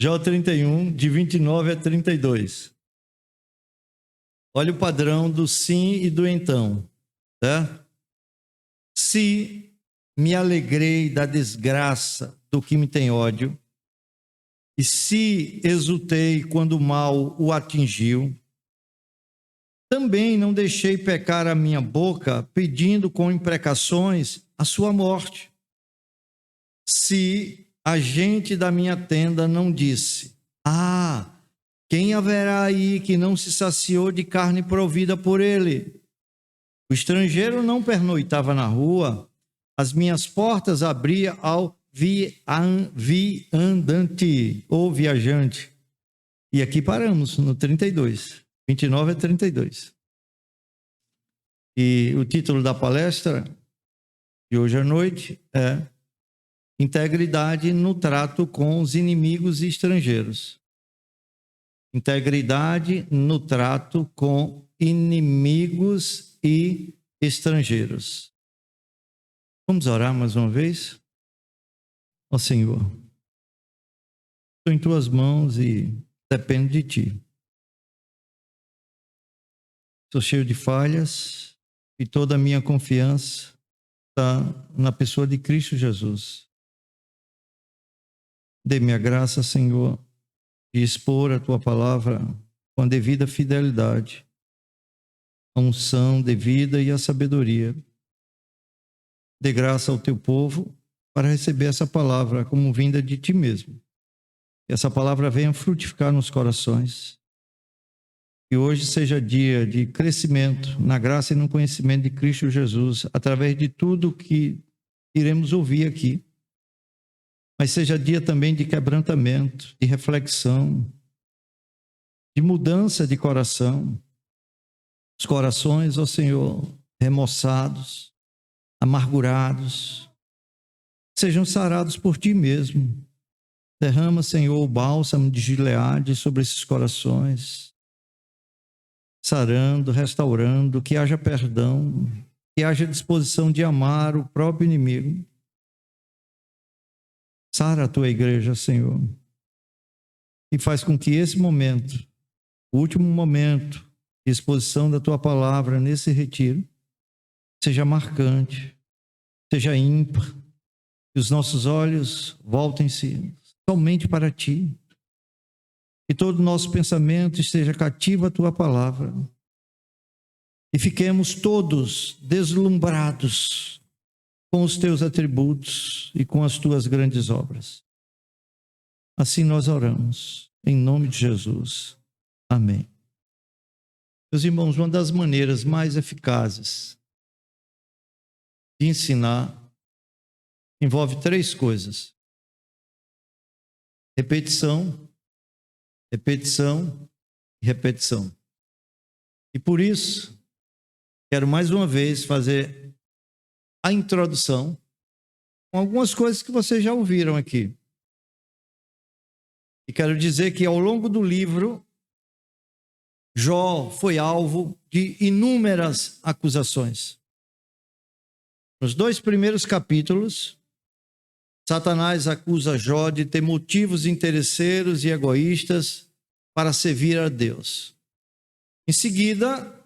Jó 31, de 29 a 32. Olha o padrão do sim e do então. Certo? Se me alegrei da desgraça do que me tem ódio, e se exultei quando o mal o atingiu, também não deixei pecar a minha boca, pedindo com imprecações a sua morte. Se a gente da minha tenda não disse: ah, quem haverá aí que não se saciou de carne provida por ele? O estrangeiro não pernoitava na rua, as minhas portas abria ao viandante ou viajante. E aqui paramos no 32, 29 a 32. E o título da palestra de hoje à noite é Integridade no trato com os inimigos e estrangeiros. Integridade no trato com inimigos e estrangeiros. Vamos orar mais uma vez? Ó Senhor, estou em tuas mãos e dependo de ti. Estou cheio de falhas e toda a minha confiança está na pessoa de Cristo Jesus. Dê-me a graça, Senhor, de expor a tua palavra com a devida fidelidade, a unção devida e a sabedoria. Dê graça ao teu povo para receber essa palavra como vinda de ti mesmo. Que essa palavra venha frutificar nos corações. Que hoje seja dia de crescimento na graça e no conhecimento de Cristo Jesus, através de tudo que iremos ouvir aqui. Mas seja dia também de quebrantamento, de reflexão, de mudança de coração. Os corações, ó Senhor, remoçados, amargurados, sejam sarados por ti mesmo. Derrama, Senhor, o bálsamo de Gileade sobre esses corações, sarando, restaurando, que haja perdão, que haja disposição de amar o próprio inimigo. Sara a tua igreja, Senhor, e faz com que esse momento, o último momento de exposição da tua palavra nesse retiro, seja marcante, seja ímpar, que os nossos olhos voltem-se somente para ti, que todo o nosso pensamento esteja cativo à tua palavra e fiquemos todos deslumbrados com os teus atributos e com as tuas grandes obras. Assim nós oramos, em nome de Jesus. Amém. Meus irmãos, uma das maneiras mais eficazes de ensinar envolve três coisas: repetição, repetição e repetição. E por isso, quero mais uma vez fazer a introdução com algumas coisas que vocês já ouviram aqui. E quero dizer que ao longo do livro, Jó foi alvo de inúmeras acusações. Nos 2 primeiros capítulos, Satanás acusa Jó de ter motivos interesseiros e egoístas para servir a Deus. Em seguida,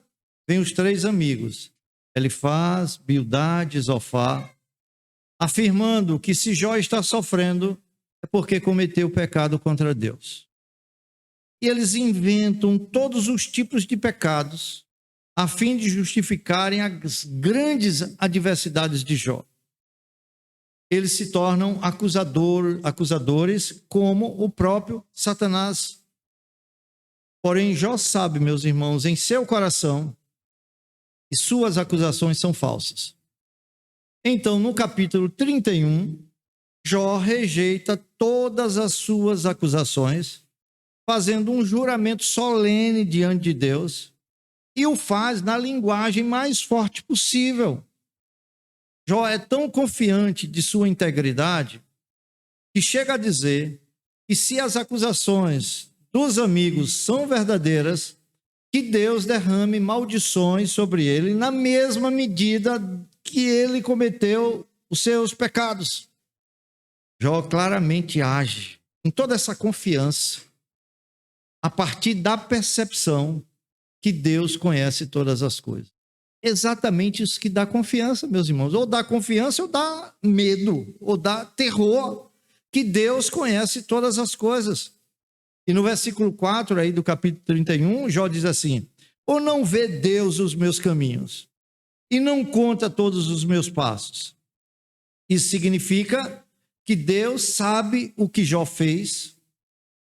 vem os 3 amigos, Elifaz, Bildade e Zofar, afirmando que se Jó está sofrendo é porque cometeu pecado contra Deus. E eles inventam todos os tipos de pecados a fim de justificarem as grandes adversidades de Jó. Eles se tornam acusadores como o próprio Satanás. Porém, Jó sabe, meus irmãos, em seu coração, que suas acusações são falsas. Então, no capítulo 31, Jó rejeita todas as suas acusações, fazendo um juramento solene diante de Deus, e o faz na linguagem mais forte possível. Jó é tão confiante de sua integridade que chega a dizer que se as acusações dos amigos são verdadeiras, que Deus derrame maldições sobre ele na mesma medida que ele cometeu os seus pecados. Jó claramente age com toda essa confiança, a partir da percepção que Deus conhece todas as coisas. Exatamente isso que dá confiança, meus irmãos. Ou dá confiança, ou dá medo, ou dá terror, que Deus conhece todas as coisas. E no versículo 4 aí do capítulo 31, Jó diz assim: ou não vê Deus os meus caminhos, e não conta todos os meus passos. Isso significa que Deus sabe o que Jó fez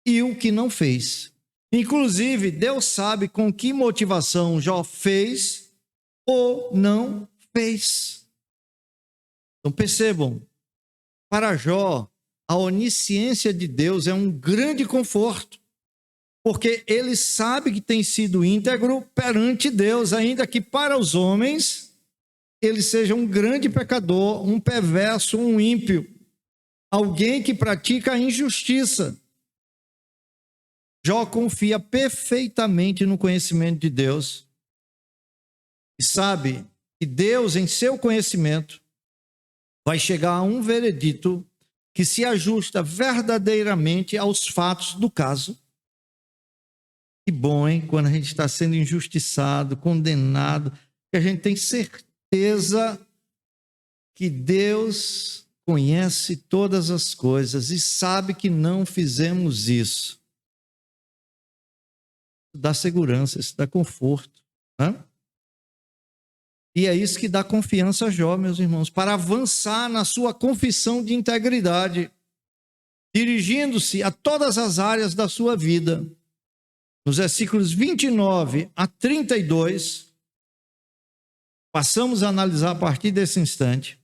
e o que não fez. Inclusive, Deus sabe com que motivação Jó fez ou não fez. Então percebam, para Jó, a onisciência de Deus é um grande conforto, porque ele sabe que tem sido íntegro perante Deus, ainda que para os homens ele seja um grande pecador, um perverso, um ímpio, alguém que pratica a injustiça. Jó confia perfeitamente no conhecimento de Deus e sabe que Deus, em seu conhecimento, vai chegar a um veredito que se ajusta verdadeiramente aos fatos do caso. Que bom, hein? Quando a gente está sendo injustiçado, condenado, que a gente tem certeza que Deus conhece todas as coisas e sabe que não fizemos isso. Isso dá segurança, isso dá conforto. Né? E é isso que dá confiança a Jó, meus irmãos, para avançar na sua confissão de integridade, dirigindo-se a todas as áreas da sua vida. Nos versículos 29 a 32, passamos a analisar a partir desse instante,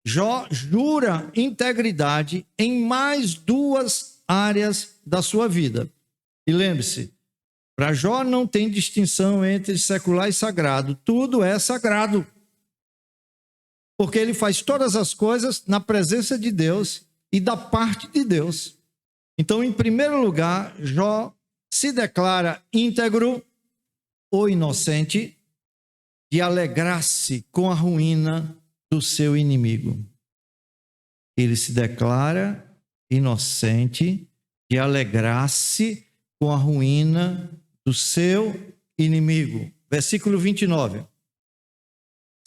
Jó jura integridade em mais duas áreas da sua vida. E lembre-se, para Jó não tem distinção entre secular e sagrado, tudo é sagrado. Porque ele faz todas as coisas na presença de Deus e da parte de Deus. Então, em primeiro lugar, Jó se declara íntegro ou inocente de alegrar-se com a ruína do seu inimigo. Ele se declara inocente de alegrar-se com a ruína do seu inimigo. Versículo 29.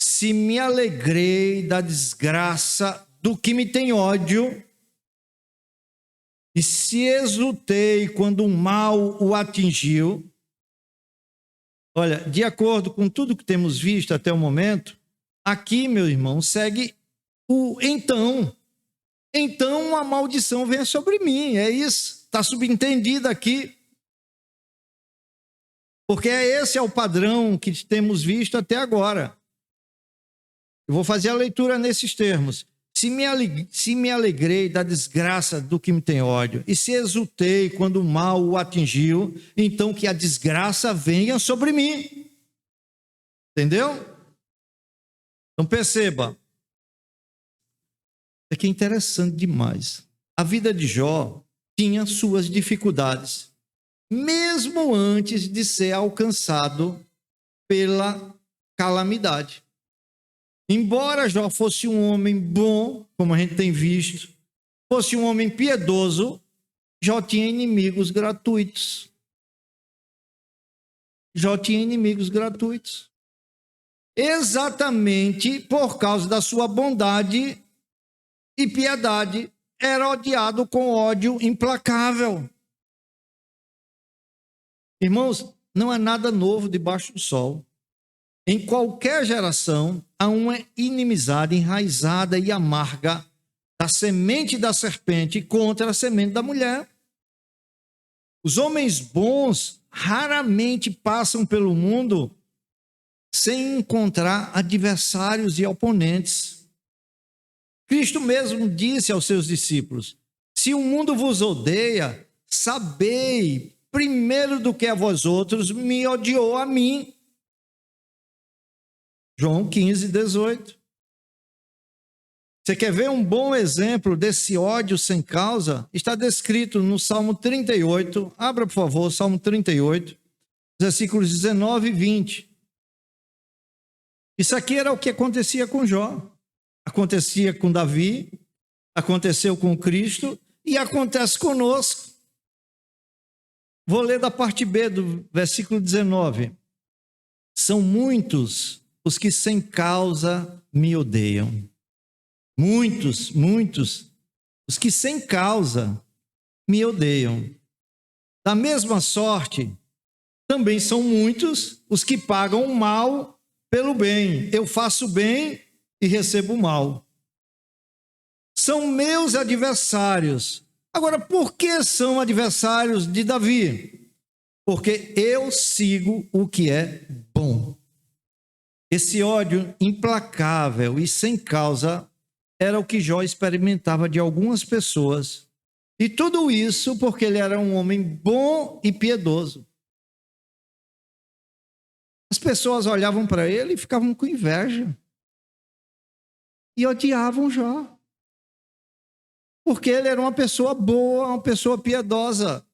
Se me alegrei da desgraça do que me tem ódio, e se exultei quando o mal o atingiu. Olha, de acordo com tudo que temos visto até o momento, aqui, meu irmão, segue o então. Então a maldição vem sobre mim, é isso. Está subentendido aqui. Porque esse é o padrão que temos visto até agora. Eu vou fazer a leitura nesses termos. Se me alegrei da desgraça do que me tem ódio, e se exultei quando o mal o atingiu, então que a desgraça venha sobre mim. Entendeu? Então perceba. É que é interessante demais. A vida de Jó tinha suas dificuldades, mesmo antes de ser alcançado pela calamidade. Embora Jó fosse um homem bom, como a gente tem visto, fosse um homem piedoso, Jó tinha inimigos gratuitos. Jó tinha inimigos gratuitos. Exatamente por causa da sua bondade e piedade, era odiado com ódio implacável. Irmãos, não há nada novo debaixo do sol. Em qualquer geração, há uma inimizade enraizada e amarga da semente da serpente contra a semente da mulher. Os homens bons raramente passam pelo mundo sem encontrar adversários e oponentes. Cristo mesmo disse aos seus discípulos: se o mundo vos odeia, sabei, primeiro do que a vós outros, me odiou a mim. João 15, 18. Você quer ver um bom exemplo desse ódio sem causa? Está descrito no Salmo 38. Abra, por favor, Salmo 38, versículos 19 e 20. Isso aqui era o que acontecia com Jó. Acontecia com Davi, aconteceu com Cristo E acontece conosco. Vou ler da parte B do versículo 19. São muitos os que sem causa me odeiam. Muitos os que sem causa me odeiam. Da mesma sorte, também são muitos os que pagam o mal pelo bem. Eu faço bem e recebo o mal. São meus adversários. Agora, por que são adversários de Davi? Porque eu sigo o que é bom. Esse ódio implacável e sem causa era o que Jó experimentava de algumas pessoas. E tudo isso porque ele era um homem bom e piedoso. As pessoas olhavam para ele e ficavam com inveja. E odiavam Jó. Porque ele era uma pessoa boa, uma pessoa piedosa.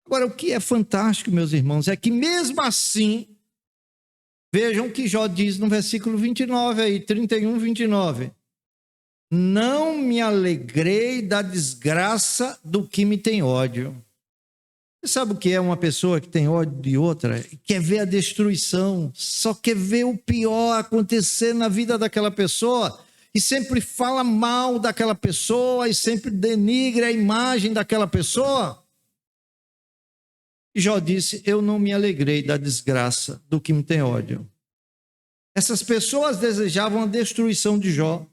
Agora, o que é fantástico, meus irmãos, é que mesmo assim, vejam o que Jó diz no versículo 29, aí, 31, 29. Não me alegrei da desgraça do que me tem ódio. Você sabe o que é uma pessoa que tem ódio de outra? Quer ver a destruição, só quer ver o pior acontecer na vida daquela pessoa e sempre fala mal daquela pessoa e sempre denigra a imagem daquela pessoa. E Jó disse, eu não me alegrei da desgraça do que me tem ódio. Essas pessoas desejavam a destruição de Jó,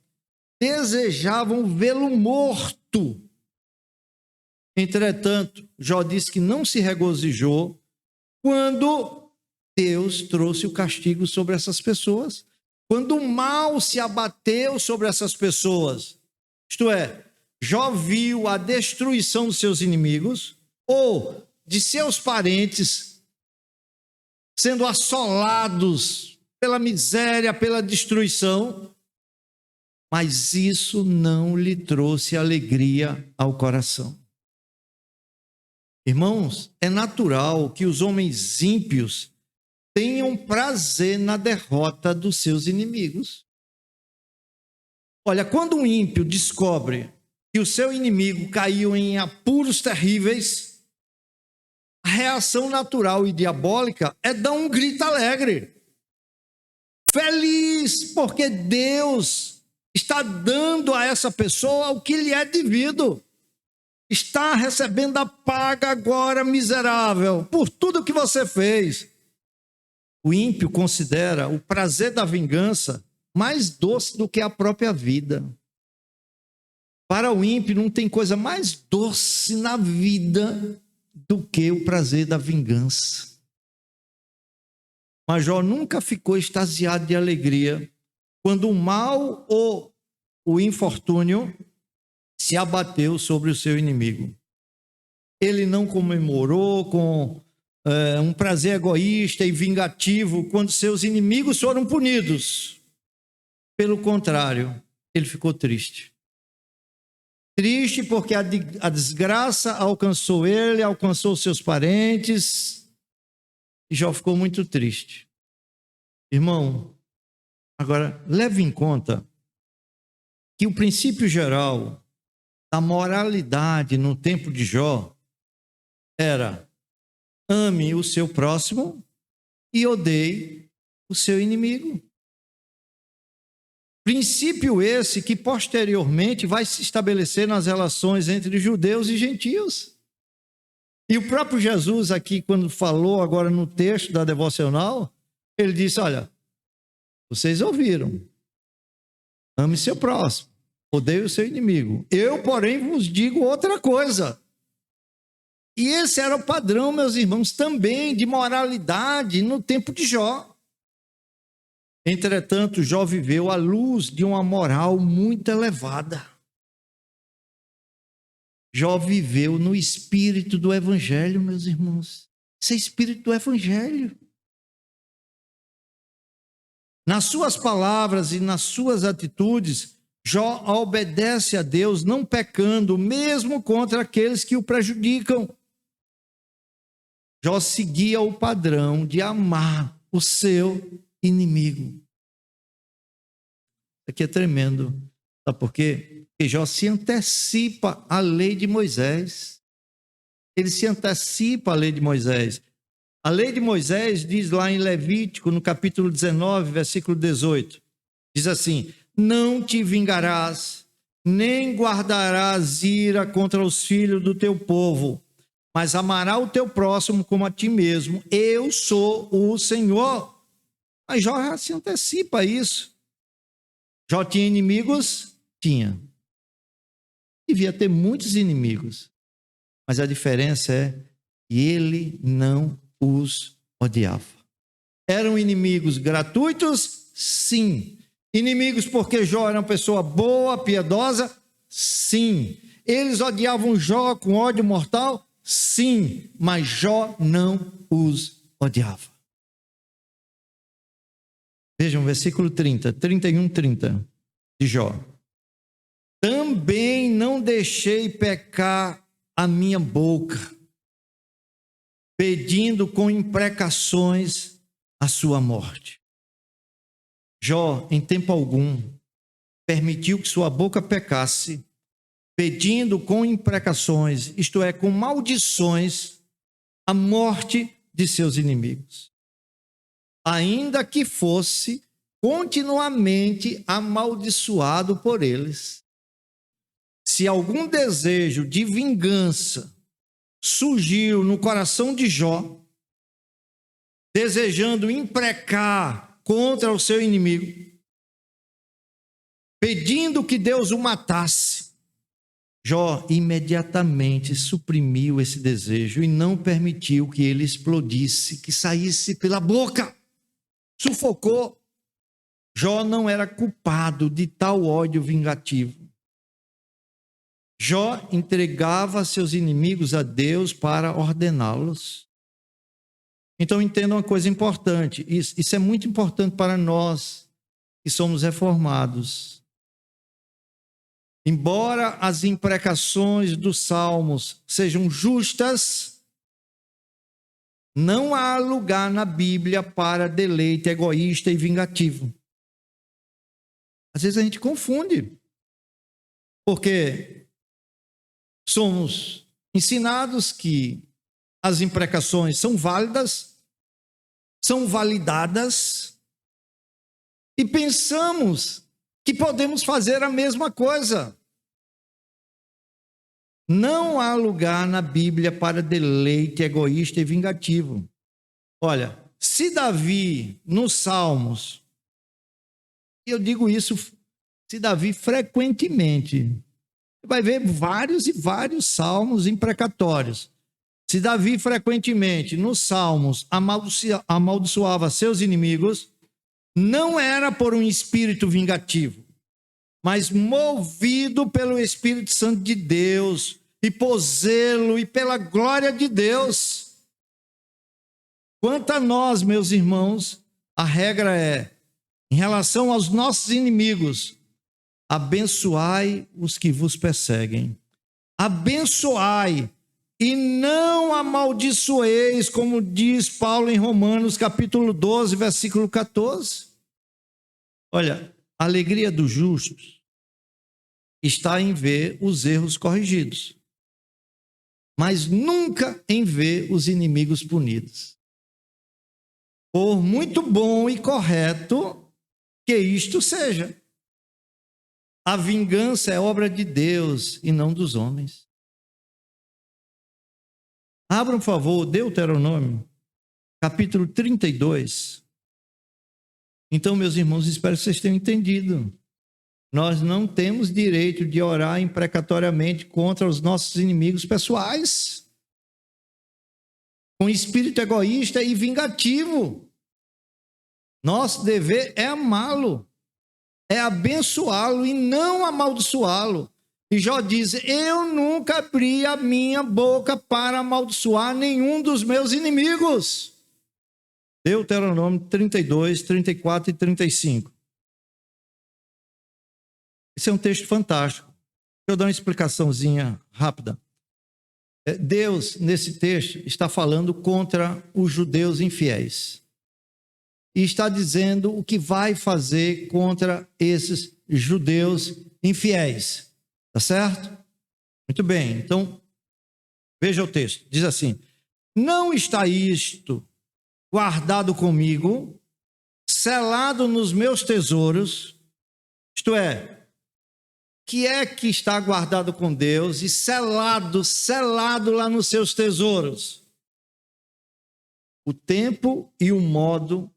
desejavam vê-lo morto. Entretanto, Jó disse que não se regozijou quando Deus trouxe o castigo sobre essas pessoas, quando o mal se abateu sobre essas pessoas. Isto é, Jó viu a destruição dos seus inimigos ou de seus parentes sendo assolados pela miséria, pela destruição, mas isso não lhe trouxe alegria ao coração. Irmãos, é natural que os homens ímpios tenham prazer na derrota dos seus inimigos. Olha, quando um ímpio descobre que o seu inimigo caiu em apuros terríveis, a reação natural e diabólica é dar um grito alegre. Feliz, porque Deus está dando a essa pessoa o que lhe é devido. Está recebendo a paga agora, miserável, por tudo que você fez. O ímpio considera o prazer da vingança mais doce do que a própria vida. Para o ímpio não tem coisa mais doce na vida do que o prazer da vingança. Mas Jó nunca ficou extasiado de alegria quando o mal ou o infortúnio se abateu sobre o seu inimigo. Ele não comemorou com um prazer egoísta e vingativo quando seus inimigos foram punidos. Pelo contrário, ele ficou triste. Triste porque a desgraça alcançou ele, alcançou seus parentes, e Jó ficou muito triste. Irmão, agora leve em conta que o princípio geral da moralidade no tempo de Jó era: ame o seu próximo e odeie o seu inimigo. Princípio esse que posteriormente vai se estabelecer nas relações entre judeus e gentios. E o próprio Jesus aqui, quando falou agora no texto da devocional, ele disse, olha, vocês ouviram, ame seu próximo, odeie o seu inimigo. Eu, porém, vos digo outra coisa. E esse era o padrão, meus irmãos, também de moralidade no tempo de Jó. Entretanto, Jó viveu à luz de uma moral muito elevada. Jó viveu no espírito do evangelho, meus irmãos. Esse é o espírito do evangelho. Nas suas palavras e nas suas atitudes, Jó obedece a Deus, não pecando, mesmo contra aqueles que o prejudicam. Jó seguia o padrão de amar o seu inimigo. Isso aqui é tremendo. Sabe por quê? que Jó se antecipa à lei de Moisés. Ele se antecipa à lei de Moisés. A lei de Moisés diz lá em Levítico, no capítulo 19, versículo 18, diz assim: não te vingarás, nem guardarás ira contra os filhos do teu povo, mas amará o teu próximo como a ti mesmo. Eu sou o Senhor. Mas Jó já se antecipa a isso. Jó tinha inimigos? Tinha. Devia ter muitos inimigos. Mas a diferença é que ele não os odiava. Eram inimigos gratuitos? Sim. Inimigos porque Jó era uma pessoa boa, piedosa? Sim. Eles odiavam Jó com ódio mortal? Sim. Mas Jó não os odiava. Vejam, versículo 31, 30 de Jó. Também não deixei pecar a minha boca, pedindo com imprecações a sua morte. Jó, em tempo algum, permitiu que sua boca pecasse, pedindo com imprecações, isto é, com maldições, a morte de seus inimigos. Ainda que fosse continuamente amaldiçoado por eles. Se algum desejo de vingança surgiu no coração de Jó, desejando imprecar contra o seu inimigo, pedindo que Deus o matasse, Jó imediatamente suprimiu esse desejo e não permitiu que ele explodisse, que saísse pela boca. Sufocou. Jó não era culpado de tal ódio vingativo. Jó entregava seus inimigos a Deus para ordená-los. Então entenda uma coisa importante, isso é muito importante para nós que somos reformados. Embora as imprecações dos salmos sejam justas, não há lugar na Bíblia para deleite egoísta e vingativo. Às vezes a gente confunde, porque somos ensinados que as imprecações são válidas, são validadas, e pensamos que podemos fazer a mesma coisa. Não há lugar na Bíblia para deleite egoísta e vingativo. Olha, se Davi, nos Salmos, e eu digo isso, se Davi frequentemente, vai ver vários e vários salmos imprecatórios. Se Davi frequentemente, nos Salmos, amaldiçoava seus inimigos, não era por um espírito vingativo, mas movido pelo Espírito Santo de Deus, e por zelo e pela glória de Deus. Quanto a nós, meus irmãos, a regra é, em relação aos nossos inimigos, abençoai os que vos perseguem. Abençoai e não amaldiçoeis, como diz Paulo em Romanos capítulo 12, versículo 14. Olha, a alegria dos justos está em ver os erros corrigidos, mas nunca em ver os inimigos punidos. Por muito bom e correto que isto seja. A vingança é obra de Deus e não dos homens. Abram, por favor, Deuteronômio, capítulo 32. Então, meus irmãos, espero que vocês tenham entendido. Nós não temos direito de orar imprecatoriamente contra os nossos inimigos pessoais, com espírito egoísta e vingativo. Nosso dever é amá-lo, é abençoá-lo e não amaldiçoá-lo. E Jó diz, eu nunca abri a minha boca para amaldiçoar nenhum dos meus inimigos. Deuteronômio 32, 34 e 35. Esse é um texto fantástico. Deixa eu dar uma explicaçãozinha rápida. Deus, nesse texto, está falando contra os judeus infiéis. E está dizendo o que vai fazer contra esses judeus infiéis. Tá certo? Muito bem. Então, veja o texto. Diz assim: não está isto guardado comigo, selado nos meus tesouros, isto que está guardado com Deus e selado lá nos seus tesouros? O tempo e o modo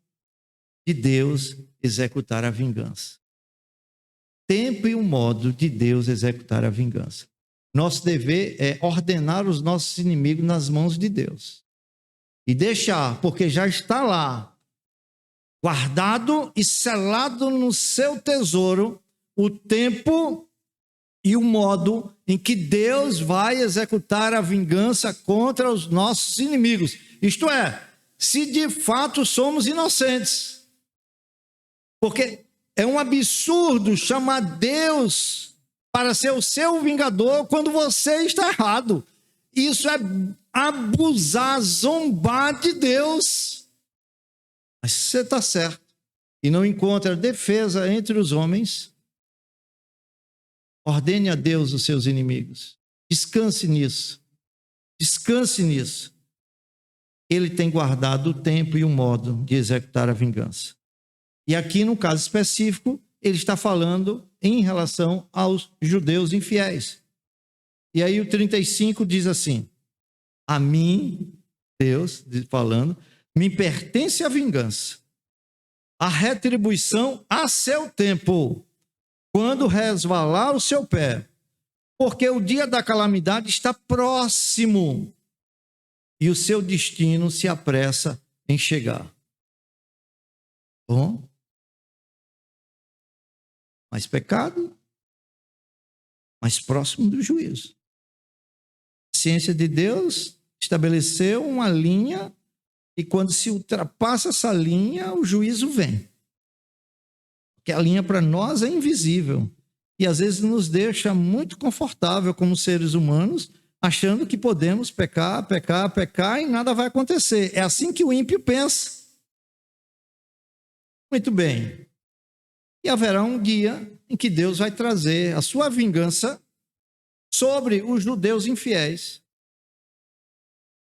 de Deus executar a vingança. Tempo e o modo de Deus executar a vingança. Nosso dever é ordenar os nossos inimigos nas mãos de Deus. E deixar, porque já está lá, guardado e selado no seu tesouro, o tempo e o modo em que Deus vai executar a vingança contra os nossos inimigos. Isto é, se de fato somos inocentes. Porque é um absurdo chamar Deus para ser o seu vingador quando você está errado. Isso é abusar, zombar de Deus. Mas se você está certo e não encontra defesa entre os homens, ordene a Deus os seus inimigos. Descanse nisso. Descanse nisso. Ele tem guardado o tempo e o modo de executar a vingança. E aqui, no caso específico, ele está falando em relação aos judeus infiéis. E aí o 35 diz assim: a mim, Deus falando, me pertence a vingança, a retribuição a seu tempo, quando resvalar o seu pé, porque o dia da calamidade está próximo e o seu destino se apressa em chegar. Bom, mais pecado, mais próximo do juízo. A ciência de Deus estabeleceu uma linha e quando se ultrapassa essa linha, o juízo vem. Porque a linha para nós é invisível e às vezes nos deixa muito confortável como seres humanos, achando que podemos pecar e nada vai acontecer. É assim que o ímpio pensa. Muito bem. E haverá um dia em que Deus vai trazer a sua vingança sobre os judeus infiéis.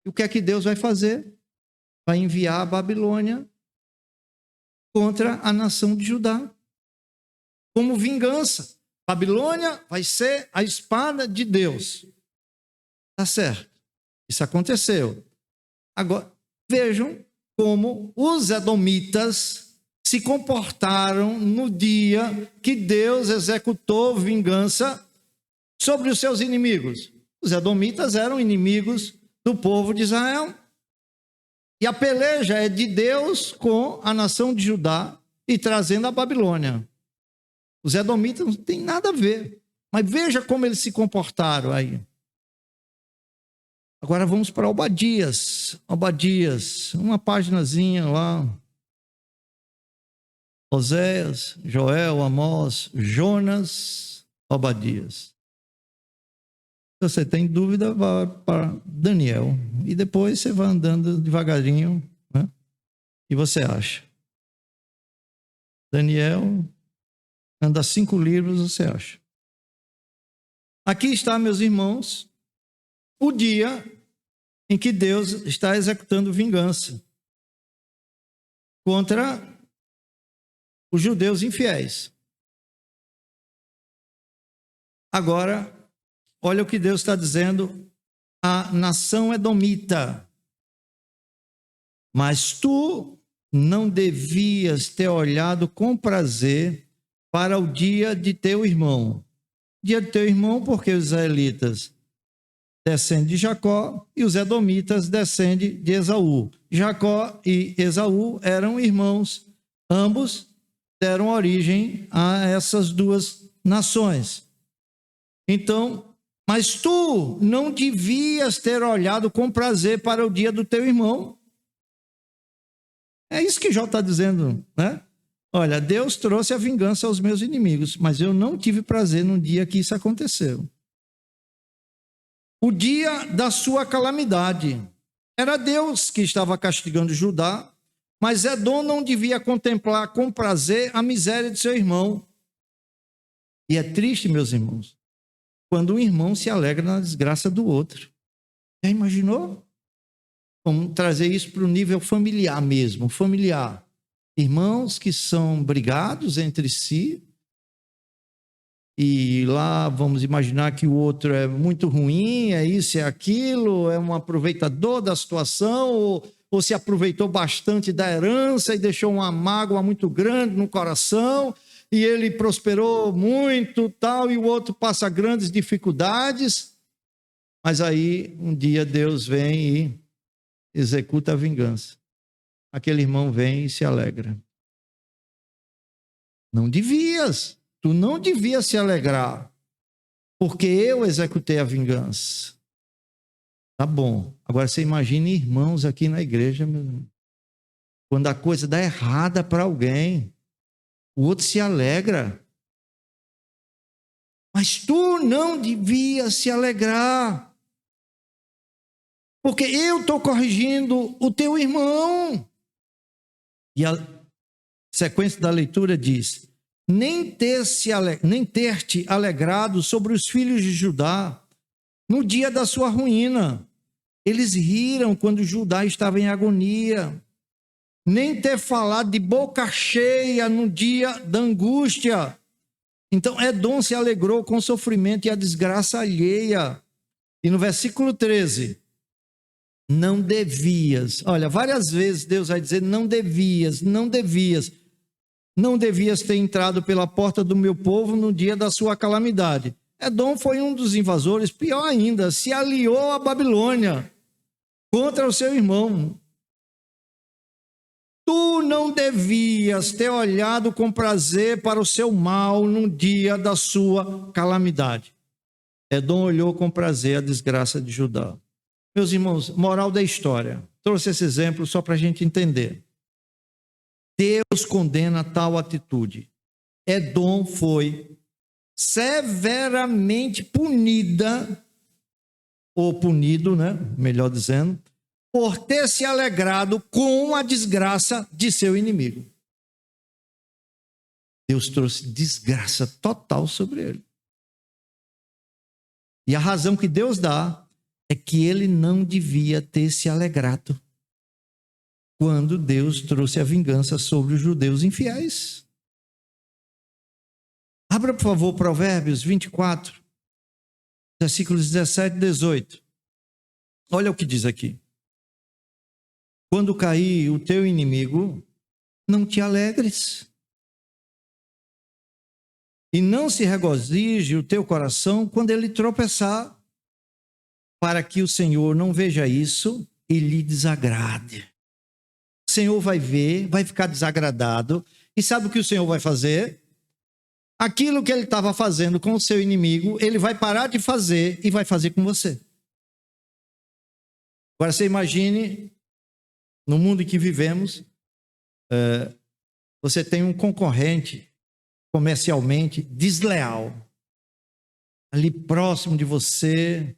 E o que é que Deus vai fazer? Vai enviar a Babilônia contra a nação de Judá. Como vingança. Babilônia vai ser a espada de Deus. Tá certo. Isso aconteceu. Agora, vejam como os edomitas se comportaram no dia que Deus executou vingança sobre os seus inimigos. Os edomitas eram inimigos do povo de Israel. E a peleja é de Deus com a nação de Judá e trazendo a Babilônia. Os edomitas não têm nada a ver. Mas veja como eles se comportaram aí. Agora vamos para Obadias. Obadias, uma paginazinha lá. Oséias, Joel, Amós, Jonas, Obadias. Se você tem dúvida, vá para Daniel. E depois você vai andando devagarinho, né? E você acha. Daniel, anda 5 livros, você acha. Aqui está, meus irmãos, o dia em que Deus está executando vingança contra os judeus infiéis. Agora, olha o que Deus está dizendo à nação edomita. Mas tu não devias ter olhado com prazer para o dia de teu irmão. Dia de teu irmão, porque os israelitas descendem de Jacó e os edomitas descendem de Esaú. Jacó e Esaú eram irmãos, ambos deram origem a essas duas nações. Então, mas tu não devias ter olhado com prazer para o dia do teu irmão. É isso que Jó está dizendo, né? Olha, Deus trouxe a vingança aos meus inimigos, mas eu não tive prazer no dia que isso aconteceu. O dia da sua calamidade. Era Deus que estava castigando Judá, mas Edom não devia contemplar com prazer a miséria de seu irmão. E é triste, meus irmãos, quando um irmão se alegra na desgraça do outro. Já imaginou? Vamos trazer isso para o nível familiar mesmo, familiar. Irmãos que são brigados entre si, e lá vamos imaginar que o outro é muito ruim, é isso, é aquilo, é um aproveitador da situação, ou se aproveitou bastante da herança e deixou uma mágoa muito grande no coração, e ele prosperou muito, tal, e o outro passa grandes dificuldades, mas aí um dia Deus vem e executa a vingança. Aquele irmão vem e se alegra. Não devias, tu não devias se alegrar, porque eu executei a vingança. Tá bom, agora você imagine irmãos aqui na igreja, meu irmão. Quando a coisa dá errada para alguém, o outro se alegra. Mas tu não devias se alegrar, porque eu estou corrigindo o teu irmão. E a sequência da leitura diz: nem ter-te alegrado sobre os filhos de Judá no dia da sua ruína. Eles riram quando Judá estava em agonia. Nem ter falado de boca cheia no dia da angústia. Então Edom se alegrou com o sofrimento e a desgraça alheia. E no versículo 13, não devias. Olha, várias vezes Deus vai dizer não devias, não devias. Não devias ter entrado pela porta do meu povo no dia da sua calamidade. Edom foi um dos invasores, pior ainda, se aliou à Babilônia contra o seu irmão. Tu não devias ter olhado com prazer para o seu mal no dia da sua calamidade. Edom olhou com prazer a desgraça de Judá. Meus irmãos, moral da história. Trouxe esse exemplo só para a gente entender. Deus condena tal atitude. Edom foi severamente punida, ou punido, né? Melhor dizendo, por ter se alegrado com a desgraça de seu inimigo. Deus trouxe desgraça total sobre ele. E a razão que Deus dá é que ele não devia ter se alegrado quando Deus trouxe a vingança sobre os judeus infiéis. Abra, por favor, Provérbios 24, versículos 17 e 18. Olha o que diz aqui. Quando cair o teu inimigo, não te alegres. E não se regozije o teu coração quando ele tropeçar, para que o Senhor não veja isso e lhe desagrade. O Senhor vai ver, vai ficar desagradado, e sabe o que o Senhor vai fazer? Aquilo que ele estava fazendo com o seu inimigo, ele vai parar de fazer e vai fazer com você. Agora você imagine, no mundo em que vivemos, você tem um concorrente comercialmente desleal, ali próximo de você,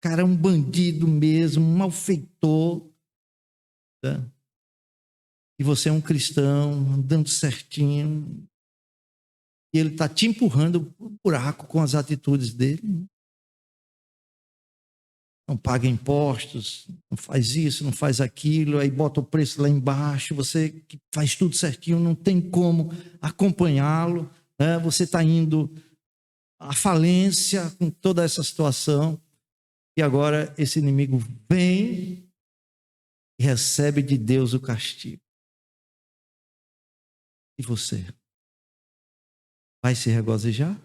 cara, um bandido mesmo, um malfeitor, e você é um cristão, andando certinho, e ele está te empurrando para o buraco com as atitudes dele. Não paga impostos, não faz isso, não faz aquilo, aí bota o preço lá embaixo, você que faz tudo certinho, não tem como acompanhá-lo, você está indo à falência com toda essa situação, e agora esse inimigo vem e recebe de Deus o castigo. E você? Vai se regozijar?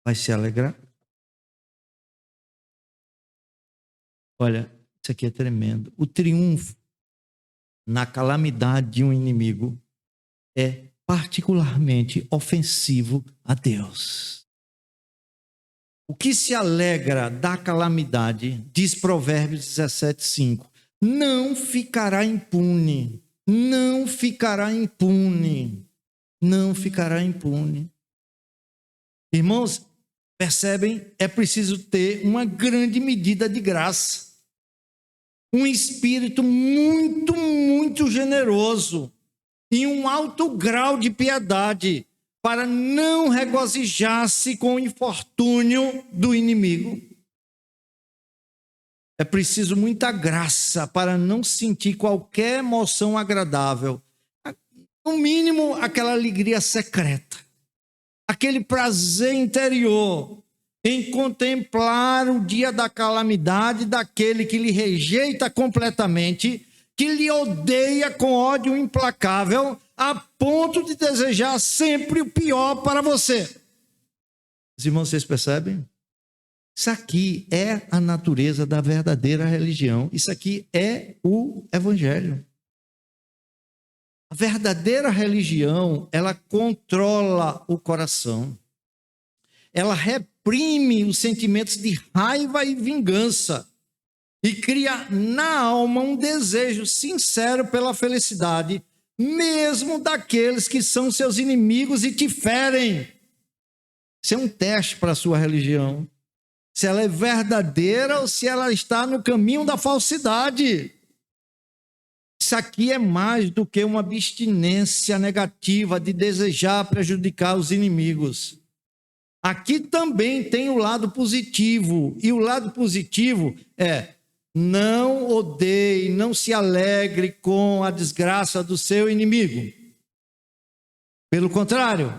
Vai se alegrar? Olha, isso aqui é tremendo. O triunfo na calamidade de um inimigo é particularmente ofensivo a Deus. O que se alegra da calamidade, diz Provérbios 17:5, não ficará impune, não ficará impune, não ficará impune. Irmãos, percebem? É preciso ter uma grande medida de graça. Um espírito muito generoso e um alto grau de piedade para não regozijar-se com o infortúnio do inimigo. É preciso muita graça para não sentir qualquer emoção agradável. No mínimo, aquela alegria secreta, aquele prazer interior em contemplar o dia da calamidade daquele que lhe rejeita completamente, que lhe odeia com ódio implacável, a ponto de desejar sempre o pior para você. Os irmãos, vocês percebem? Isso aqui é a natureza da verdadeira religião. Isso aqui é o Evangelho. A verdadeira religião, ela controla o coração. Ela reprime os sentimentos de raiva e vingança e cria na alma um desejo sincero pela felicidade, mesmo daqueles que são seus inimigos e te ferem. Isso é um teste para a sua religião. Se ela é verdadeira ou se ela está no caminho da falsidade. Isso aqui é mais do que uma abstinência negativa de desejar prejudicar os inimigos. Aqui também tem o lado positivo. E o lado positivo é: não odeie, não se alegre com a desgraça do seu inimigo. Pelo contrário,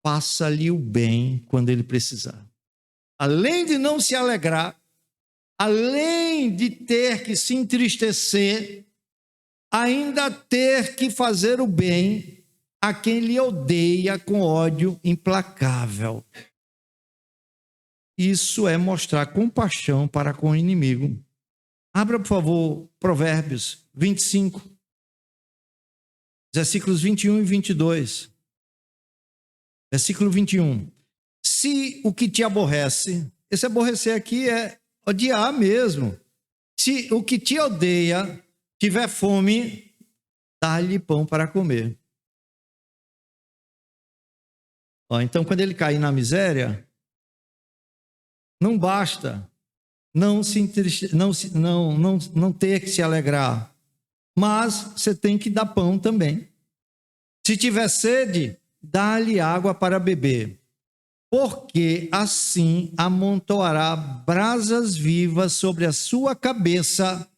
faça-lhe o bem quando ele precisar. Além de não se alegrar, além de ter que se entristecer, ainda ter que fazer o bem a quem lhe odeia com ódio implacável. Isso é mostrar compaixão para com o inimigo. Abra, por favor, Provérbios 25, versículos 21 e 22. Versículo 21. Se o que te aborrece, esse aborrecer aqui é odiar mesmo. Se o que te odeia tiver fome, dá-lhe pão para comer. Então, quando ele cair na miséria, não basta não ter que se alegrar, mas você tem que dar pão também. Se tiver sede, dá-lhe água para beber, porque assim amontoará brasas vivas sobre a sua cabeça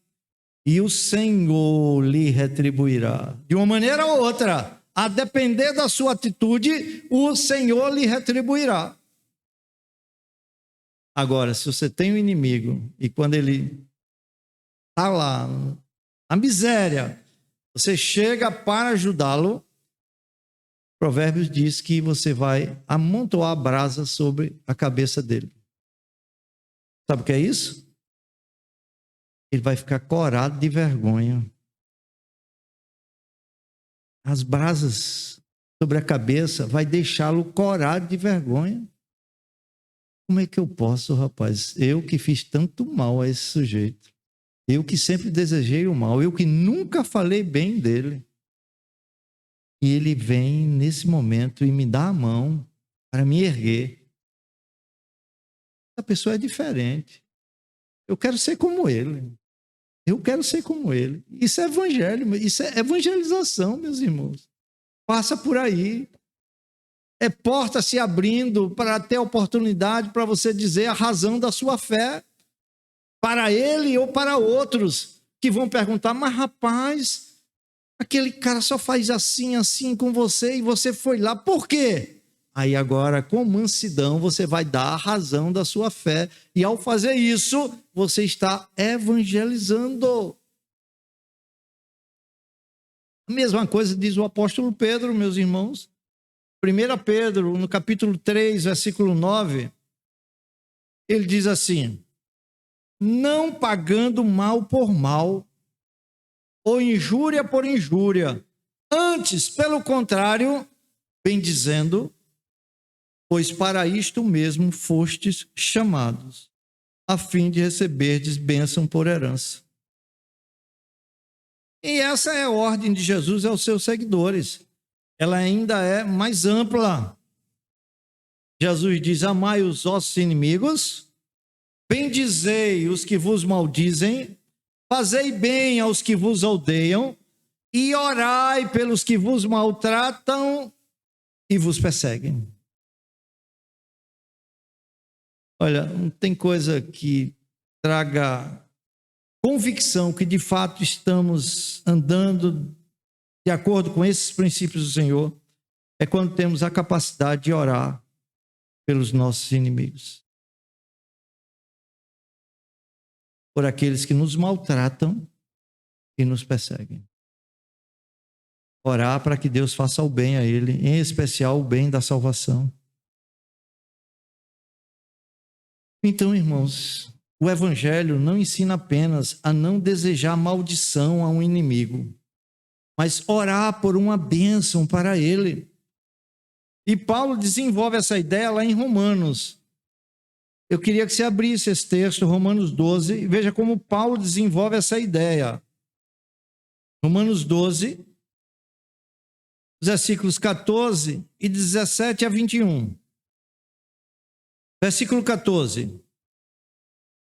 e o Senhor lhe retribuirá. De uma maneira ou outra, a depender da sua atitude, o Senhor lhe retribuirá. Agora, se você tem um inimigo e quando ele está lá, na miséria, você chega para ajudá-lo, Provérbios diz que você vai amontoar brasa sobre a cabeça dele. Sabe o que é isso? Ele vai ficar corado de vergonha. As brasas sobre a cabeça vai deixá-lo corado de vergonha. Como é que eu posso, rapaz? Eu que fiz tanto mal a esse sujeito. Eu que sempre desejei o mal. Eu que nunca falei bem dele. E ele vem nesse momento e me dá a mão para me erguer. Essa pessoa é diferente. Eu quero ser como ele. Eu quero ser como ele. Isso é evangelho, isso é evangelização, meus irmãos. Passa por aí. É porta se abrindo para ter oportunidade para você dizer a razão da sua fé para ele ou para outros que vão perguntar: mas rapaz, aquele cara só faz assim, assim com você e você foi lá, por quê? Aí agora, com mansidão, você vai dar a razão da sua fé e ao fazer isso, você está evangelizando. A mesma coisa diz o apóstolo Pedro, meus irmãos. 1 Pedro, no capítulo 3, versículo 9, ele diz assim: não pagando mal por mal, ou injúria por injúria, antes, pelo contrário, bendizendo, pois para isto mesmo fostes chamados, a fim de receberdes bênção por herança. E essa é a ordem de Jesus aos seus seguidores. Ela ainda é mais ampla. Jesus diz: amai os vossos inimigos, bendizei os que vos maldizem, fazei bem aos que vos odeiam, e orai pelos que vos maltratam e vos perseguem. Olha, não tem coisa que traga convicção que de fato estamos andando de acordo com esses princípios do Senhor, é quando temos a capacidade de orar pelos nossos inimigos, por aqueles que nos maltratam e nos perseguem. Orar para que Deus faça o bem a ele, em especial o bem da salvação. Então, irmãos, o Evangelho não ensina apenas a não desejar maldição a um inimigo, mas orar por uma bênção para ele. E Paulo desenvolve essa ideia lá em Romanos. Eu queria que você abrisse esse texto, Romanos 12, e veja como Paulo desenvolve essa ideia. Romanos 12, versículos 14 e 17 a 21. Versículo 14.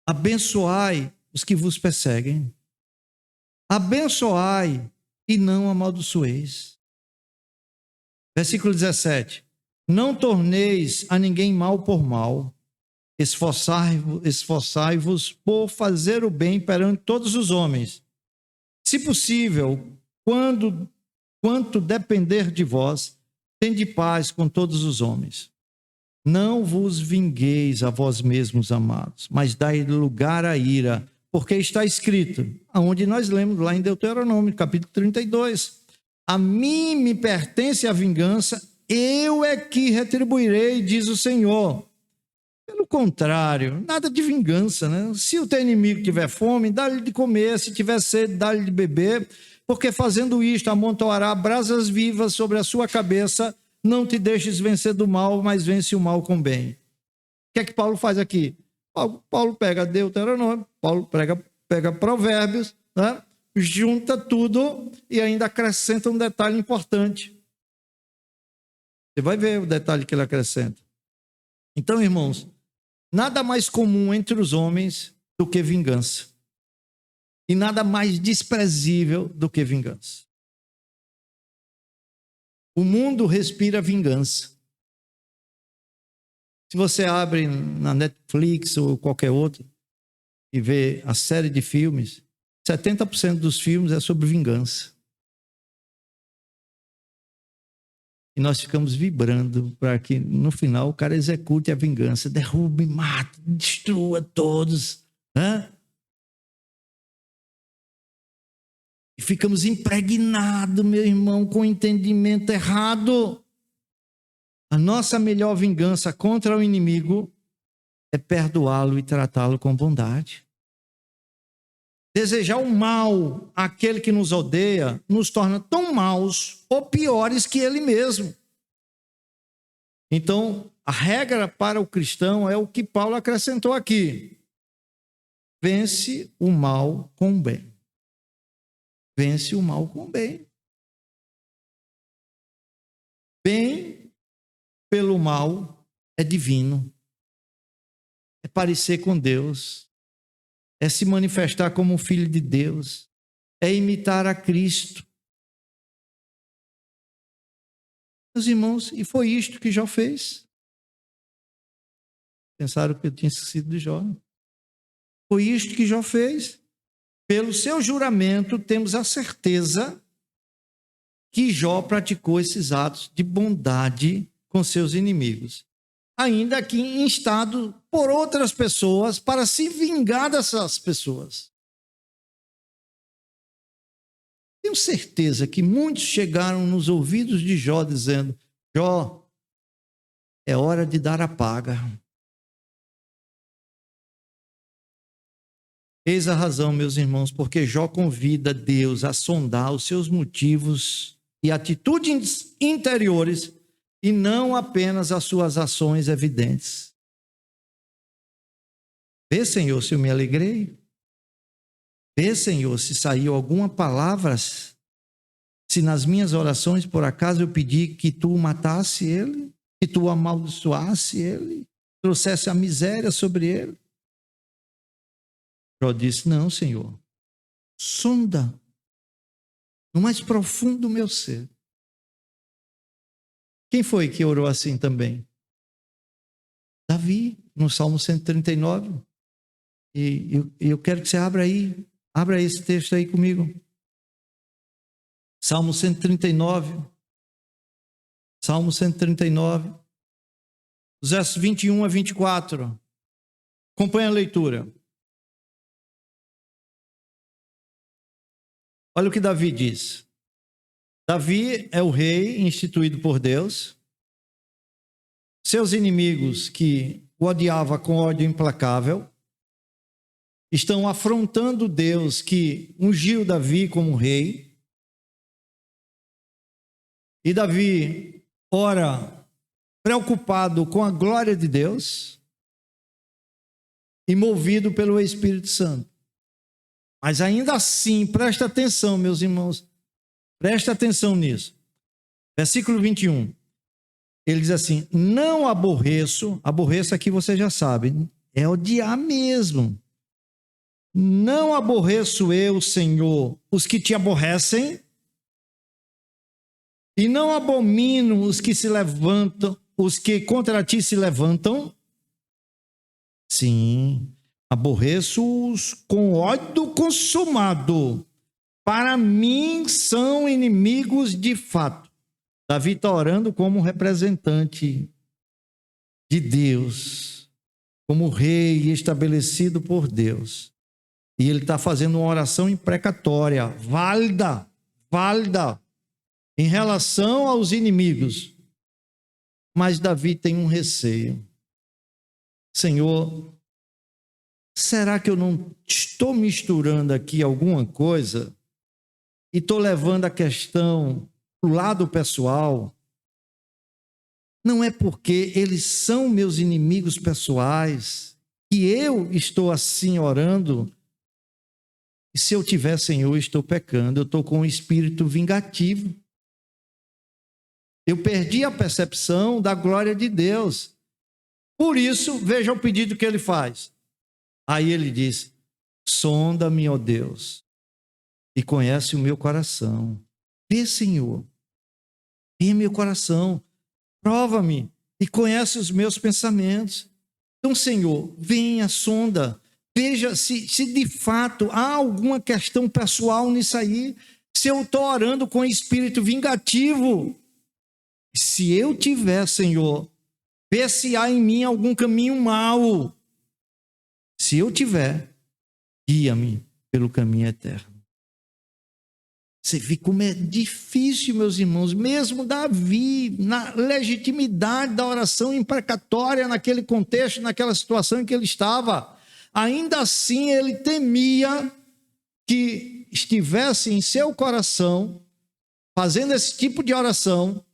Abençoai os que vos perseguem. Abençoai e não amaldiçoeis. Versículo 17. Não torneis a ninguém mal por mal. Esforçai-vos por fazer o bem perante todos os homens. Se possível, quanto depender de vós, tende paz com todos os homens. Não vos vingueis a vós mesmos, amados, mas dai lugar à ira, porque está escrito, aonde nós lemos lá em Deuteronômio, capítulo 32. A mim me pertence a vingança, eu é que retribuirei, diz o Senhor. Pelo contrário, nada de vingança, né? Se o teu inimigo tiver fome, dá-lhe de comer, se tiver sede, dá-lhe de beber, porque fazendo isto amontoará brasas vivas sobre a sua cabeça. Não te deixes vencer do mal, mas vence o mal com bem. O que é que Paulo faz aqui? Paulo pega Deuteronômio, Paulo pega Provérbios, né? Junta tudo e ainda acrescenta um detalhe importante. Você vai ver o detalhe que ele acrescenta. Então, irmãos, nada mais comum entre os homens do que vingança. E nada mais desprezível do que vingança. O mundo respira vingança. Se você abre na Netflix ou qualquer outro e vê a série de filmes, 70% dos filmes é sobre vingança. E nós ficamos vibrando para que no final o cara execute a vingança, derrube, mate, destrua todos, né? E ficamos impregnados, meu irmão, com o entendimento errado. A nossa melhor vingança contra o inimigo é perdoá-lo e tratá-lo com bondade. Desejar o mal àquele que nos odeia nos torna tão maus ou piores que ele mesmo. Então, a regra para o cristão é o que Paulo acrescentou aqui. Vence o mal com o bem. Vence o mal com o bem. Bem pelo mal é divino. É parecer com Deus. É se manifestar como um filho de Deus. É imitar a Cristo. Meus irmãos, e foi isto que Jó fez. Pensaram que eu tinha esquecido de Jó. Foi isto que Jó fez. Pelo seu juramento, temos a certeza que Jó praticou esses atos de bondade com seus inimigos, ainda que instado por outras pessoas para se vingar dessas pessoas. Tenho certeza que muitos chegaram nos ouvidos de Jó dizendo: Jó, é hora de dar a paga. Eis a razão, meus irmãos, porque Jó convida Deus a sondar os seus motivos e atitudes interiores e não apenas as suas ações evidentes. Vê, Senhor, se eu me alegrei. Vê, Senhor, se saiu alguma palavra, se nas minhas orações, por acaso, eu pedi que tu matasse ele, que tu amaldiçoasse ele, trouxesse a miséria sobre ele. Jó disse: não, Senhor, sonda no mais profundo do meu ser. Quem foi que orou assim também? Davi, no Salmo 139. E eu quero que você abra esse texto aí comigo. Salmo 139. Salmo 139. Os versos 21 a 24. Acompanhe a leitura. Olha o que Davi diz. Davi é o rei instituído por Deus. Seus inimigos, que o odiavam com ódio implacável, estão afrontando Deus que ungiu Davi como rei. E Davi ora preocupado com a glória de Deus e movido pelo Espírito Santo. Mas ainda assim, presta atenção, meus irmãos, presta atenção nisso. Versículo 21. Ele diz assim: não aborreço aqui você já sabe, é odiar mesmo. Não aborreço eu, Senhor, os que te aborrecem, e não abomino os que se levantam, os que contra ti se levantam. Sim, aborreço-os com ódio consumado. Para mim são inimigos de fato. Davi está orando como representante de Deus, como rei estabelecido por Deus. E ele está fazendo uma oração imprecatória, válida, em relação aos inimigos. Mas Davi tem um receio. Senhor, será que eu não estou misturando aqui alguma coisa e estou levando a questão para o lado pessoal? Não é porque eles são meus inimigos pessoais que eu estou assim orando? E se eu tiver, Senhor, eu estou pecando, eu estou com um espírito vingativo. Eu perdi a percepção da glória de Deus. Por isso, veja o pedido que ele faz. Aí ele diz: sonda-me, ó Deus, e conhece o meu coração. Vê, Senhor, vê meu coração, prova-me e conhece os meus pensamentos. Então, Senhor, venha, sonda. Veja se de fato há alguma questão pessoal nisso aí. Se eu estou orando com espírito vingativo. Se eu tiver, Senhor, vê se há em mim algum caminho mau. Se eu tiver, guia-me pelo caminho eterno. Você vê como é difícil, meus irmãos, mesmo Davi, na legitimidade da oração imprecatória, naquele contexto, naquela situação em que ele estava, ainda assim ele temia que estivesse em seu coração, fazendo esse tipo de oração,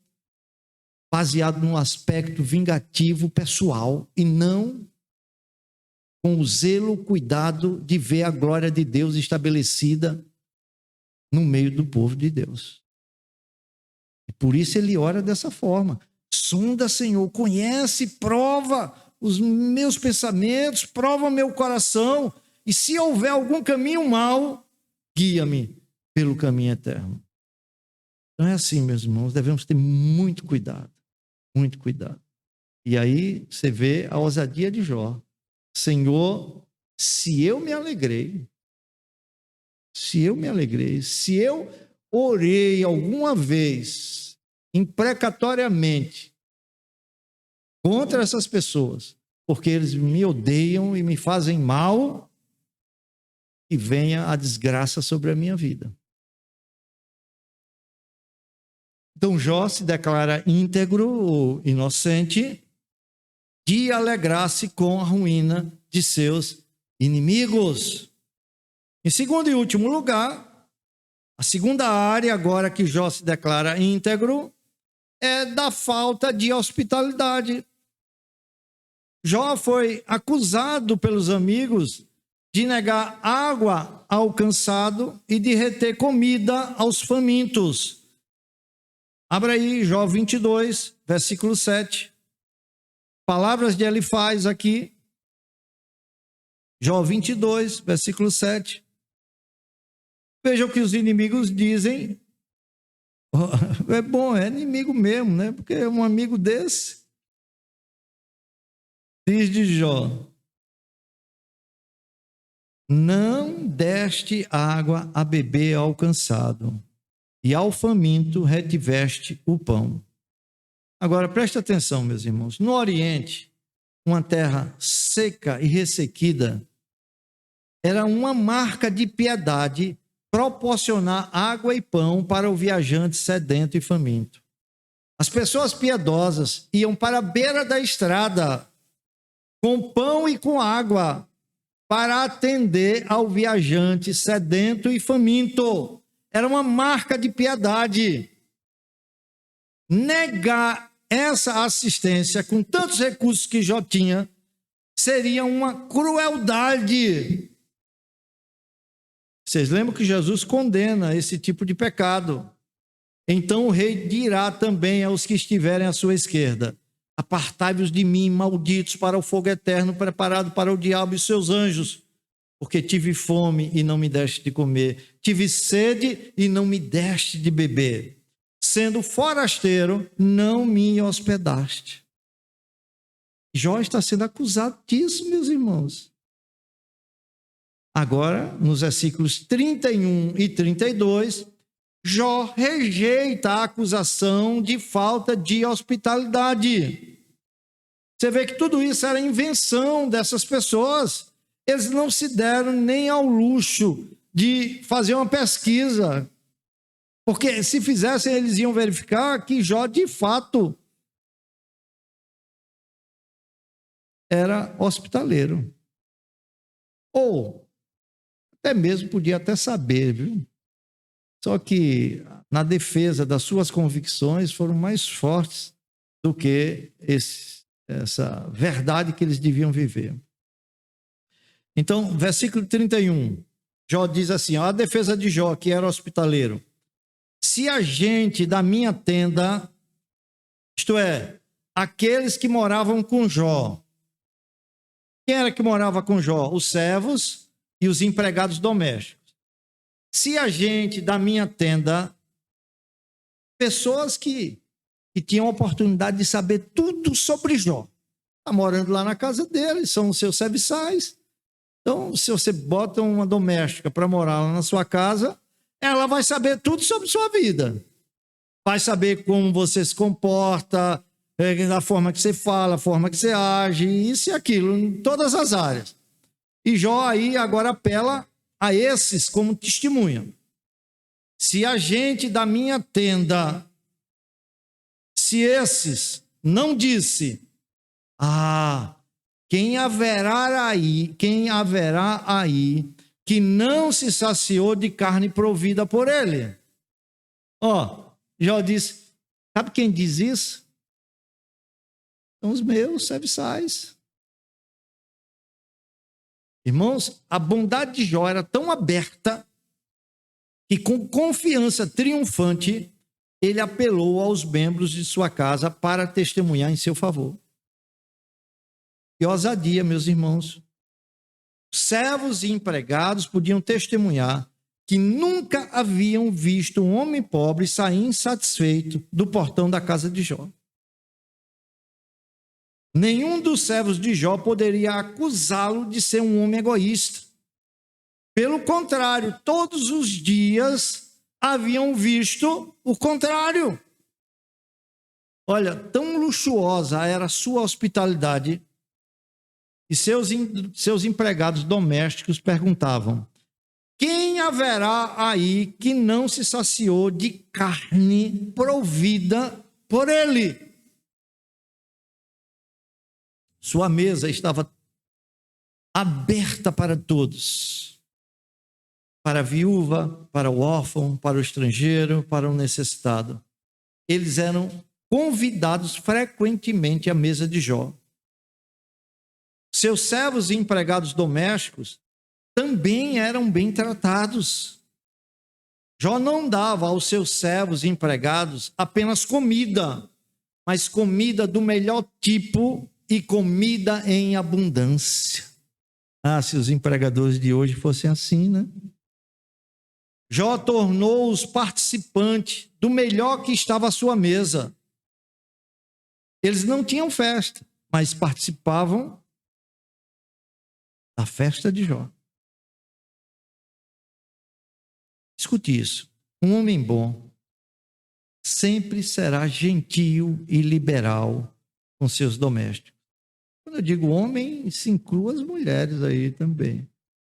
baseado num aspecto vingativo pessoal e não com o zelo, o cuidado de ver a glória de Deus estabelecida no meio do povo de Deus. E por isso ele ora dessa forma: sonda, Senhor, conhece, prova os meus pensamentos, prova meu coração, e se houver algum caminho mau, guia-me pelo caminho eterno. Então é assim, meus irmãos, devemos ter muito cuidado, muito cuidado. E aí você vê a ousadia de Jó. Senhor, se eu me alegrei, se eu orei alguma vez imprecatoriamente contra essas pessoas, porque eles me odeiam e me fazem mal, e venha a desgraça sobre a minha vida. Então Jó se declara íntegro ou inocente de alegrar-se com a ruína de seus inimigos. Em segundo e último lugar, a segunda área agora que Jó se declara íntegro é da falta de hospitalidade. Jó foi acusado pelos amigos de negar água ao cansado e de reter comida aos famintos. Abra aí Jó 22, versículo 7. Palavras de Elifaz aqui. Jó 22, versículo 7. Veja o que os inimigos dizem É bom, é inimigo mesmo, né? Porque é um amigo desse. Diz de Jó: não deste água a beber ao cansado, e ao faminto retiveste o pão. Agora, preste atenção, meus irmãos. No Oriente, uma terra seca e ressequida era uma marca de piedade proporcionar água e pão para o viajante sedento e faminto. As pessoas piedosas iam para a beira da estrada com pão e com água para atender ao viajante sedento e faminto. Era uma marca de piedade. Negar essa assistência com tantos recursos que Jó tinha seria uma crueldade. Vocês lembram que Jesus condena esse tipo de pecado. Então o rei dirá também aos que estiverem à sua esquerda: apartai-vos de mim, malditos, para o fogo eterno preparado para o diabo e seus anjos, porque tive fome e não me deste de comer, tive sede e não me deste de beber, sendo forasteiro, não me hospedaste. Jó está sendo acusado disso, meus irmãos. Agora, nos versículos 31 e 32, Jó rejeita a acusação de falta de hospitalidade. Você vê que tudo isso era invenção dessas pessoas. Eles não se deram nem ao luxo de fazer uma pesquisa, porque se fizessem, eles iam verificar que Jó, de fato, era hospitaleiro. Ou, até mesmo podia até saber, viu? Só que, na defesa das suas convicções, foram mais fortes do que essa verdade que eles deviam viver. Então, versículo 31, Jó diz assim, ó, a defesa de Jó, que era hospitaleiro: se a gente da minha tenda, isto é, aqueles que moravam com Jó, quem era que morava com Jó? Os servos e os empregados domésticos. Se a gente da minha tenda, pessoas que tinham a oportunidade de saber tudo sobre Jó, está morando lá na casa dele, são os seus serviçais. Então, se você bota uma doméstica para morar lá na sua casa, ela vai saber tudo sobre sua vida. Vai saber como você se comporta, a forma que você fala, a forma que você age, isso e aquilo, em todas as áreas. E Jó aí agora apela a esses como testemunha. Se a gente da minha tenda, se esses não disse, quem haverá aí que não se saciou de carne provida por ele? Jó disse, sabe quem diz isso? São os meus serviçais. Irmãos, a bondade de Jó era tão aberta que, com confiança triunfante, ele apelou aos membros de sua casa para testemunhar em seu favor. Que ousadia, meus irmãos. Servos e empregados podiam testemunhar que nunca haviam visto um homem pobre sair insatisfeito do portão da casa de Jó. Nenhum dos servos de Jó poderia acusá-lo de ser um homem egoísta. Pelo contrário, todos os dias haviam visto o contrário. Olha, tão luxuosa era a sua hospitalidade, e seus empregados domésticos perguntavam: quem haverá aí que não se saciou de carne provida por ele? Sua mesa estava aberta para todos, para a viúva, para o órfão, para o estrangeiro, para o necessitado. Eles eram convidados frequentemente à mesa de Jó. Seus servos e empregados domésticos também eram bem tratados. Jó não dava aos seus servos e empregados apenas comida, mas comida do melhor tipo e comida em abundância. Se os empregadores de hoje fossem assim, né? Jó tornou-os participantes do melhor que estava à sua mesa. Eles não tinham festa, mas participavam da festa de Jó. Escute isso. Um homem bom sempre será gentil e liberal com seus domésticos. Quando eu digo homem, se inclui as mulheres aí também.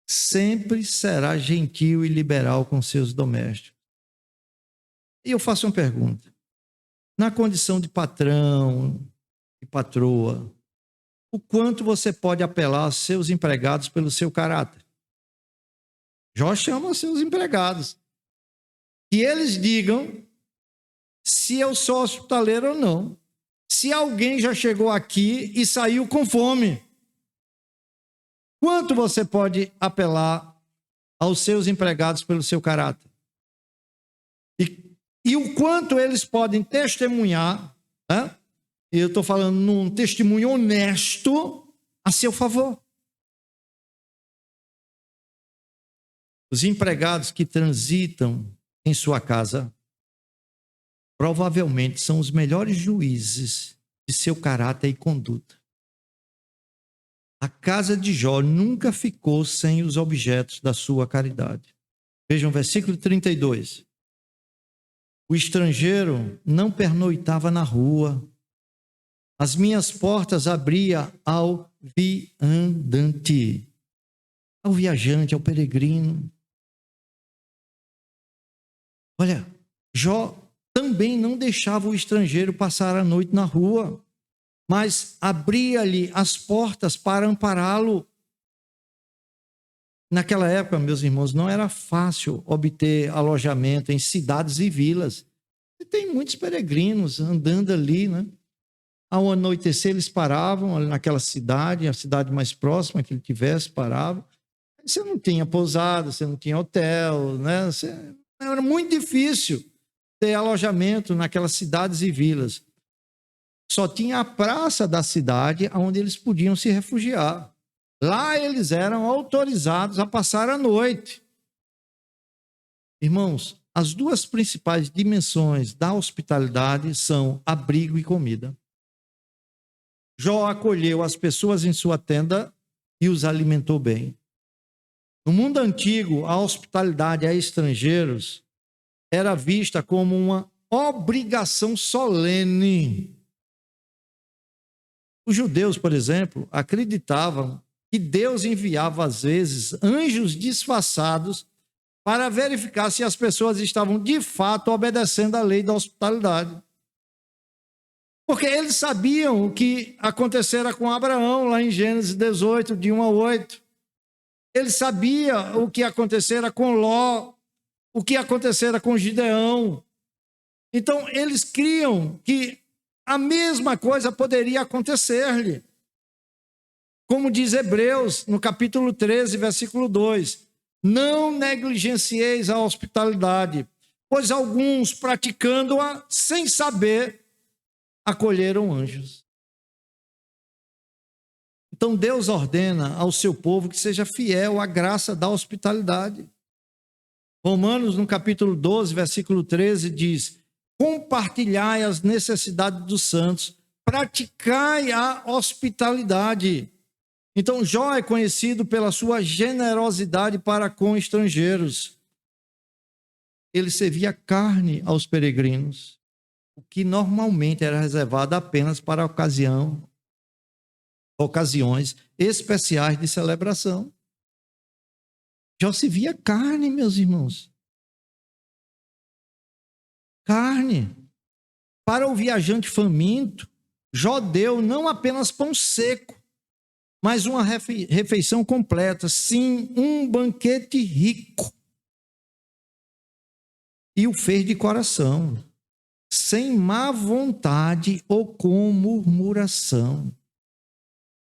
Sempre será gentil e liberal com seus domésticos. E eu faço uma pergunta. Na condição de patrão e patroa, o quanto você pode apelar aos seus empregados pelo seu caráter? Jó chama os seus empregados. Que eles digam se eu sou hospitaleiro ou não. Se alguém já chegou aqui e saiu com fome. Quanto você pode apelar aos seus empregados pelo seu caráter? E o quanto eles podem testemunhar, né? E eu estou falando num testemunho honesto a seu favor. Os empregados que transitam em sua casa provavelmente são os melhores juízes de seu caráter e conduta. A casa de Jó nunca ficou sem os objetos da sua caridade. Vejam o versículo 32. O estrangeiro não pernoitava na rua. As minhas portas abria ao viandante, ao viajante, ao peregrino. Olha, Jó também não deixava o estrangeiro passar a noite na rua, mas abria-lhe as portas para ampará-lo. Naquela época, meus irmãos, não era fácil obter alojamento em cidades e vilas. E tem muitos peregrinos andando ali, né? Ao anoitecer, eles paravam naquela cidade, a cidade mais próxima que ele tivesse, paravam. Você não tinha pousada, você não tinha hotel, né? Era muito difícil ter alojamento naquelas cidades e vilas. Só tinha a praça da cidade onde eles podiam se refugiar. Lá eles eram autorizados a passar a noite. Irmãos, as duas principais dimensões da hospitalidade são abrigo e comida. Jó acolheu as pessoas em sua tenda e os alimentou bem. No mundo antigo, a hospitalidade a estrangeiros era vista como uma obrigação solene. Os judeus, por exemplo, acreditavam que Deus enviava às vezes anjos disfarçados para verificar se as pessoas estavam de fato obedecendo à lei da hospitalidade. Porque eles sabiam o que acontecera com Abraão, lá em Gênesis 18, de 1 a 8. Eles sabiam o que acontecera com Ló, o que acontecera com Gideão. Então, eles criam que a mesma coisa poderia acontecer-lhe. Como diz Hebreus, no capítulo 13, versículo 2. Não negligencieis a hospitalidade, pois alguns, praticando-a sem saber, acolheram anjos. Então Deus ordena ao seu povo que seja fiel à graça da hospitalidade. Romanos, no capítulo 12, versículo 13, diz: compartilhai as necessidades dos santos, praticai a hospitalidade. Então Jó é conhecido pela sua generosidade para com estrangeiros. Ele servia carne aos peregrinos, o que normalmente era reservado apenas para ocasiões especiais de celebração. Jó servia carne, meus irmãos. Carne. Para o viajante faminto, Jó deu não apenas pão seco, mas uma refeição completa, sim, um banquete rico. E o fez de coração, sem má vontade ou com murmuração.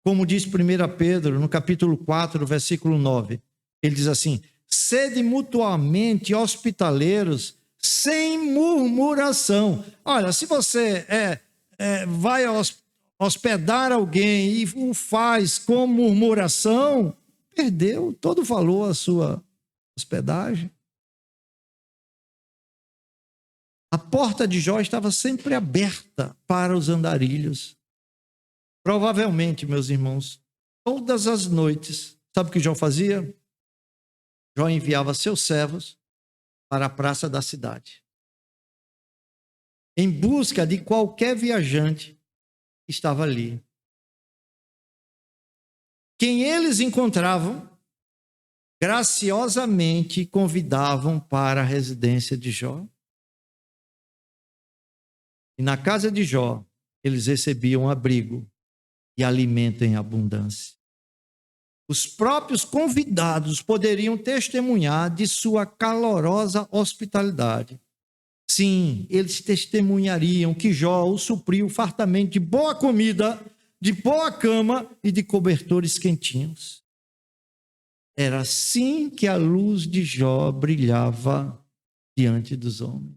Como diz 1 Pedro, no capítulo 4, versículo 9, ele diz assim: sede mutuamente hospitaleiros, sem murmuração. Olha, se você vai hospedar alguém e o faz com murmuração, perdeu todo o valor a sua hospedagem. A porta de Jó estava sempre aberta para os andarilhos. Provavelmente, meus irmãos, todas as noites, sabe o que Jó fazia? Jó enviava seus servos para a praça da cidade, em busca de qualquer viajante que estava ali. Quem eles encontravam, graciosamente convidavam para a residência de Jó. E na casa de Jó, eles recebiam abrigo e alimento em abundância. Os próprios convidados poderiam testemunhar de sua calorosa hospitalidade. Sim, eles testemunhariam que Jó o supriu fartamente de boa comida, de boa cama e de cobertores quentinhos. Era assim que a luz de Jó brilhava diante dos homens.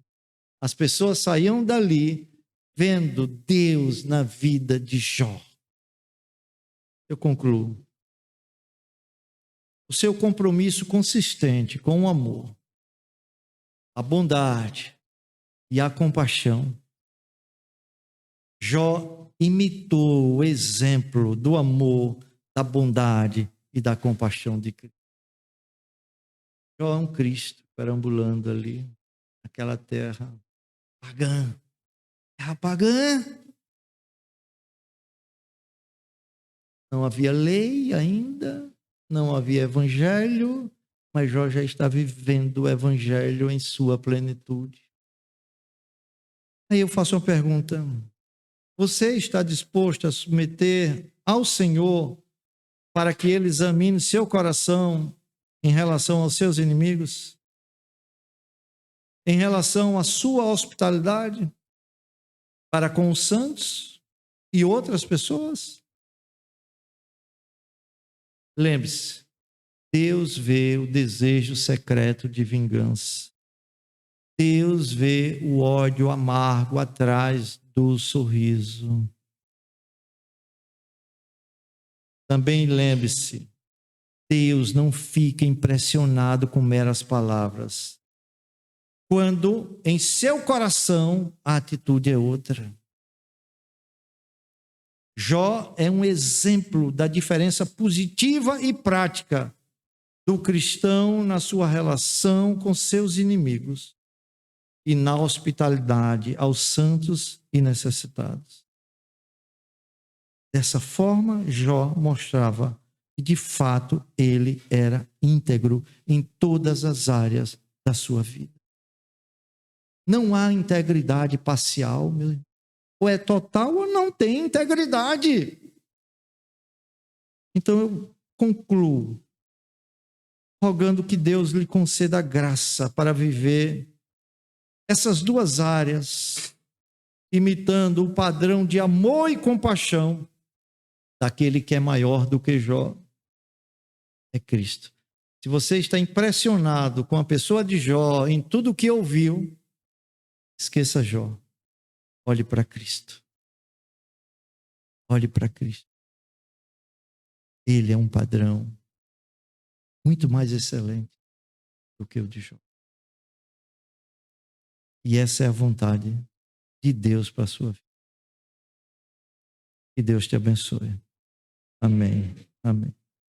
As pessoas saíam dali vendo Deus na vida de Jó. Eu concluo. O seu compromisso consistente com o amor, a bondade e a compaixão. Jó imitou o exemplo do amor, da bondade e da compaixão de Cristo. Jó é um Cristo perambulando ali, naquela terra pagã. Terra pagã. Não havia lei ainda, não havia evangelho, mas Jó já está vivendo o evangelho em sua plenitude. Aí eu faço uma pergunta. Você está disposto a submeter ao Senhor para que Ele examine seu coração em relação aos seus inimigos? Em relação à sua hospitalidade para com os santos e outras pessoas? Lembre-se, Deus vê o desejo secreto de vingança. Deus vê o ódio amargo atrás do sorriso. Também lembre-se, Deus não fica impressionado com meras palavras, quando em seu coração a atitude é outra. Jó é um exemplo da diferença positiva e prática do cristão na sua relação com seus inimigos e na hospitalidade aos santos e necessitados. Dessa forma, Jó mostrava que, de fato, ele era íntegro em todas as áreas da sua vida. Não há integridade parcial, meu irmão. Ou é total ou não tem integridade. Então eu concluo rogando que Deus lhe conceda graça para viver essas duas áreas, imitando o padrão de amor e compaixão daquele que é maior do que Jó, é Cristo. Se você está impressionado com a pessoa de Jó, em tudo o que ouviu, esqueça Jó. Olhe para Cristo. Olhe para Cristo. Ele é um padrão muito mais excelente do que o de Jó. E essa é a vontade de Deus para a sua vida. Que Deus te abençoe. Amém. Amém.